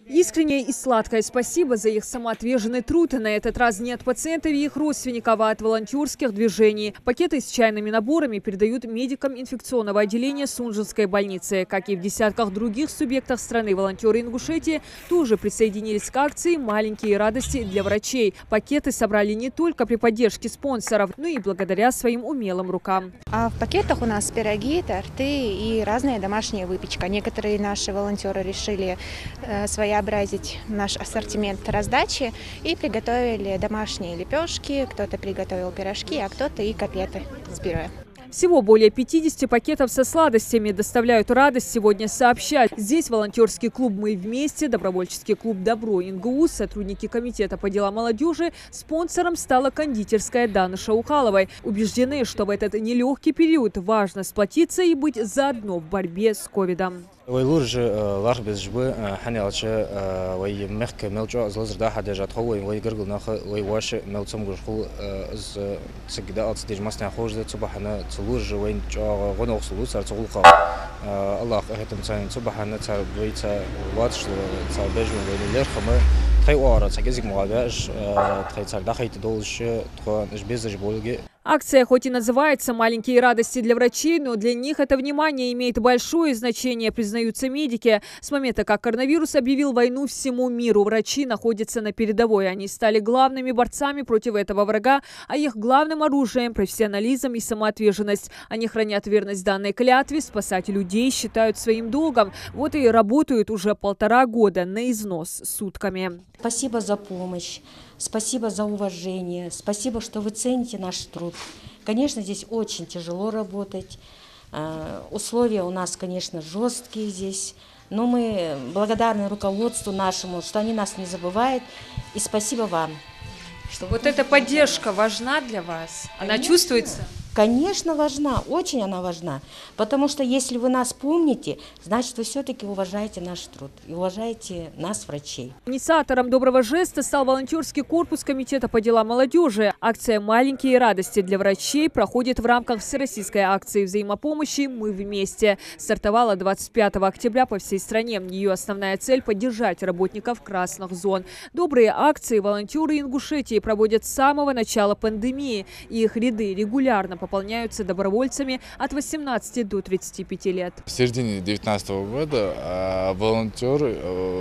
Искреннее и сладкое спасибо за их самоотверженный труд. На этот раз не от пациентов и их родственников, а от волонтерских движений. Пакеты с чайными наборами передают медикам инфекционного отделения Сунжинской больницы. Как и в десятках других субъектах страны, волонтеры Ингушетии тоже присоединились к акции «Маленькие радости для врачей». Пакеты собрали не только при поддержке спонсоров, но и благодаря своим умелым рукам. А в пакетах у нас пироги, торты и разная домашняя выпечка. Некоторые наши волонтеры решили своеобразить наш ассортимент раздачи и приготовили домашние лепешки, кто-то приготовил пирожки, а кто-то и котлеты с пюре. Всего более 50 пакетов со сладостями доставляют радость сегодня сообщать. Здесь волонтерский клуб «Мы вместе», добровольческий клуб «Добро ИНГУ», сотрудники комитета по делам молодежи. Спонсором стала кондитерская Даны Шаухаловой. Убеждены, что в этот нелегкий период важно сплотиться и быть заодно в борьбе с ковидом. Акция хоть и называется «Маленькие радости для врачей», но для них это внимание имеет большое значение, признаются медики. С момента, как коронавирус объявил войну всему миру, врачи находятся на передовой. Они стали главными борцами против этого врага, а их главным оружием – профессионализм и самоотверженность. Они хранят верность данной клятве, спасать людей считают своим долгом. Вот и работают уже 1,5 года на износ сутками. Спасибо за помощь, спасибо за уважение, спасибо, что вы цените наш труд. Конечно, здесь очень тяжело работать, условия у нас, конечно, жесткие здесь, но мы благодарны руководству нашему, что они нас не забывают, и спасибо вам. Что вот эта поддержка важна для вас? Она чувствуется? Конечно, важна, очень она важна, потому что если вы нас помните, значит, вы все-таки уважаете наш труд и уважаете нас, врачей. Инициатором доброго жеста стал волонтерский корпус комитета по делам молодежи. Акция «Маленькие радости для врачей» проходит в рамках всероссийской акции взаимопомощи «Мы вместе». Стартовала 25 октября по всей стране. Ее основная цель – поддержать работников красных зон. Добрые акции волонтеры Ингушетии проводят с самого начала пандемии. И их ряды регулярно пополняются добровольцами от 18 до 35 лет. В середине 2019 года волонтеры,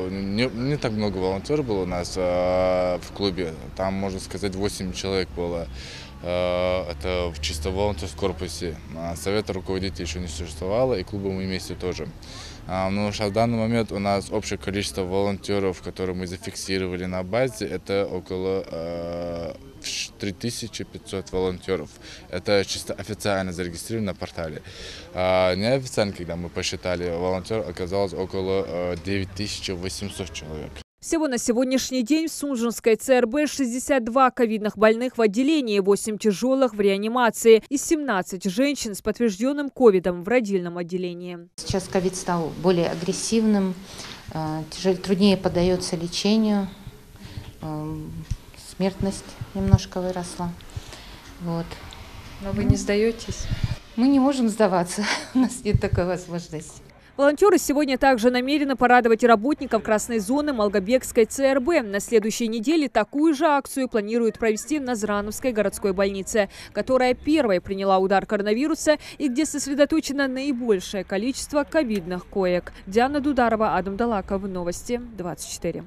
не так много волонтеров было у нас в клубе, там, можно сказать, 8 человек было. Это чисто в волонтерском корпусе. Совета руководителей еще не существовало, и клуба «Мы вместе» тоже. Но в данный момент у нас общее количество волонтеров, которые мы зафиксировали на базе, это около 3500 волонтеров. Это чисто официально зарегистрировано на портале. Неофициально, когда мы посчитали, волонтеров оказалось около 9800 человек. Всего на сегодняшний день в Сунжинской ЦРБ 62 ковидных больных в отделении, 8 тяжелых в реанимации и 17 женщин с подтвержденным ковидом в родильном отделении. Сейчас ковид стал более агрессивным, труднее поддается лечению, смертность немножко выросла. Вот. Но вы не сдаетесь? Мы не можем сдаваться, у нас нет такой возможности. Волонтеры сегодня также намерены порадовать работников красной зоны Малгобекской ЦРБ. На следующей неделе такую же акцию планируют провести в Назрановской городской больнице, которая первой приняла удар коронавируса и где сосредоточено наибольшее количество ковидных коек. Диана Дударова, Адам Далаков, Новости 24.